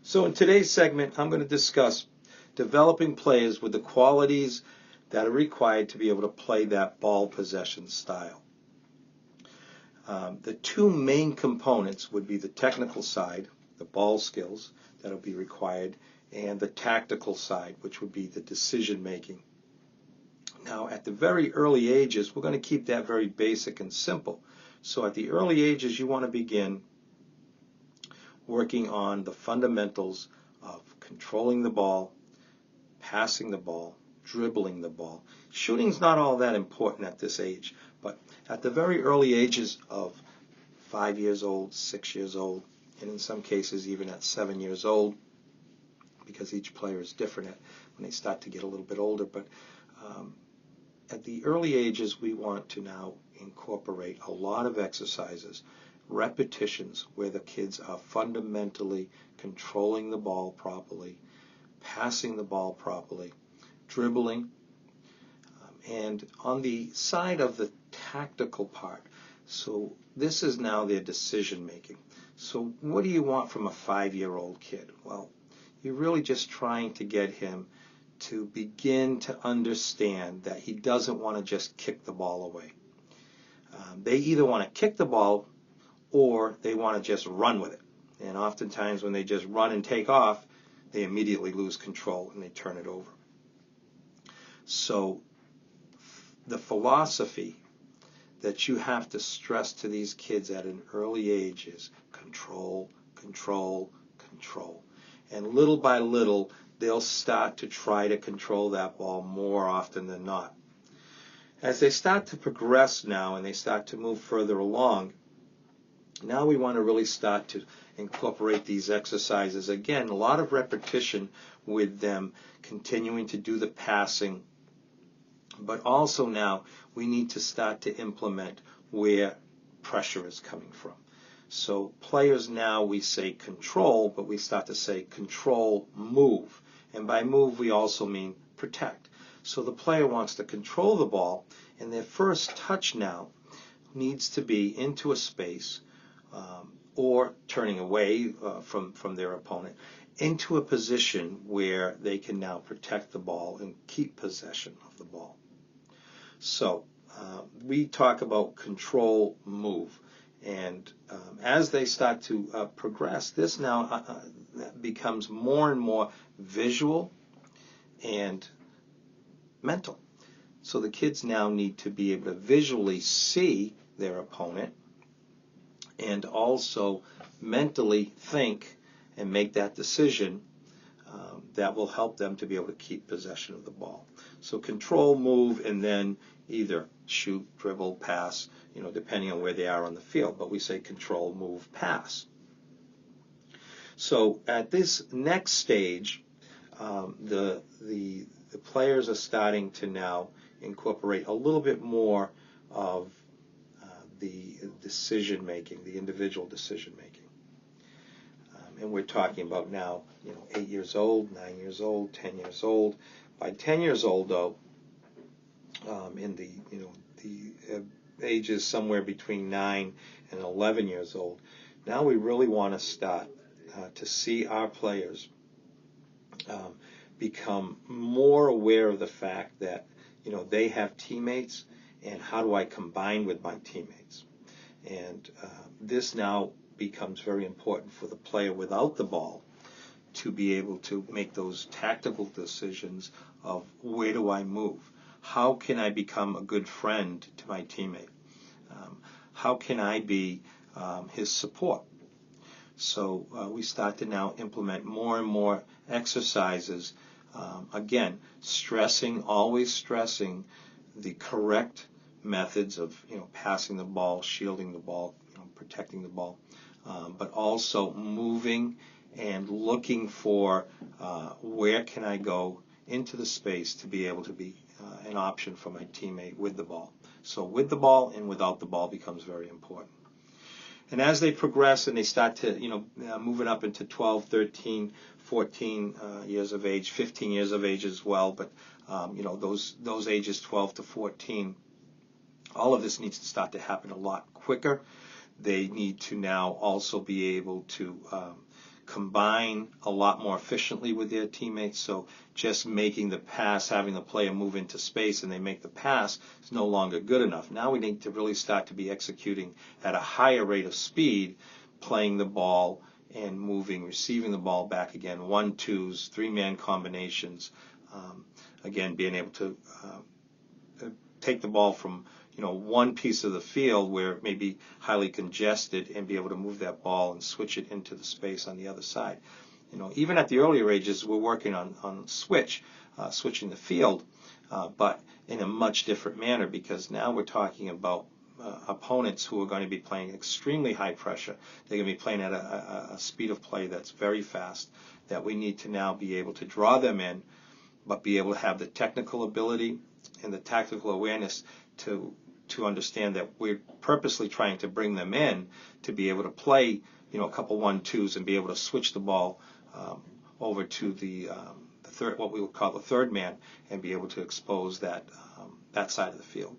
So in today's segment, I'm going to discuss developing players with the qualities that are required to be able to play that ball possession style. The two main components would be the technical side, the ball skills that will be required, and the tactical side, which would be the decision making. Now, at the very early ages, we're going to keep that very basic and simple. So at the early ages, you want to begin working on the fundamentals of controlling the ball, passing the ball, dribbling the ball. Shooting's not all that important at this age, but at the very early ages of 5 years old, 6 years old, and in some cases even at 7 years old, because each player is different when they start to get a little bit older, but at the early ages we want to now incorporate a lot of exercises, repetitions where the kids are fundamentally controlling the ball properly, passing the ball properly, dribbling, and on the side of the tactical part, so this is now their decision making. So what do you want from a 5-year-old kid? Well, you're really just trying to get him to begin to understand that he doesn't want to just kick the ball away. They either want to kick the ball or they want to just run with it. And oftentimes when they just run and take off, they immediately lose control and they turn it over. So the philosophy that you have to stress to these kids at an early age is control, control, control. And little by little, they'll start to try to control that ball more often than not. As they start to progress now and they start to move further along, now we want to really start to incorporate these exercises. Again, a lot of repetition with them, continuing to do the passing, but also now we need to start to implement where pressure is coming from. So players now, we say control, but we start to say control, move. And by move, we also mean protect. So the player wants to control the ball, and their first touch now needs to be into a space or turning away from their opponent into a position where they can now protect the ball and keep possession of the ball. So we talk about control, move. And as they start to progress, this now becomes more and more visual and mental. So the kids now need to be able to visually see their opponent and also mentally think and make that decision that will help them to be able to keep possession of the ball. So control, move, and then either shoot, dribble, pass, depending on where they are on the field. But we say control, move, pass. So at this next stage, the players are starting to now incorporate a little bit more of the decision making, the individual decision making. And we're talking about now, 8 years old, 9 years old, 10 years old. By 10 years old, though, in the ages somewhere between 9 and 11 years old, now we really want to start to see our players become more aware of the fact that they have teammates, and how do I combine with my teammates? And this now becomes very important for the player without the ball to be able to make those tactical decisions of where do I move? How can I become a good friend to my teammate? How can I be his support? So we start to now implement more and more exercises. Again, always stressing the correct methods of passing the ball, shielding the ball, protecting the ball, but also moving and looking for where can I go into the space to be able to be an option for my teammate with the ball. So with the ball and without the ball becomes very important. And as they progress and they start to, moving up into 12, 13, 14 years of age, 15 years of age as well, but, those ages 12 to 14, all of this needs to start to happen a lot quicker. They need to now also be able to combine a lot more efficiently with their teammates. So just making the pass, having the player move into space and they make the pass is no longer good enough. Now we need to really start to be executing at a higher rate of speed, playing the ball and moving, receiving the ball back again, 1-2s, three-man combinations, again, being able to take the ball from one piece of the field where it may be highly congested and be able to move that ball and switch it into the space on the other side. Even at the earlier ages, we're working on switching the field, but in a much different manner, because now we're talking about opponents who are going to be playing extremely high pressure. They're going to be playing at a speed of play that's very fast, that we need to now be able to draw them in, but be able to have the technical ability and the tactical awareness to understand that we're purposely trying to bring them in to be able to play, a couple 1-2s and be able to switch the ball over to the third, what we would call the third man, and be able to expose that side of the field.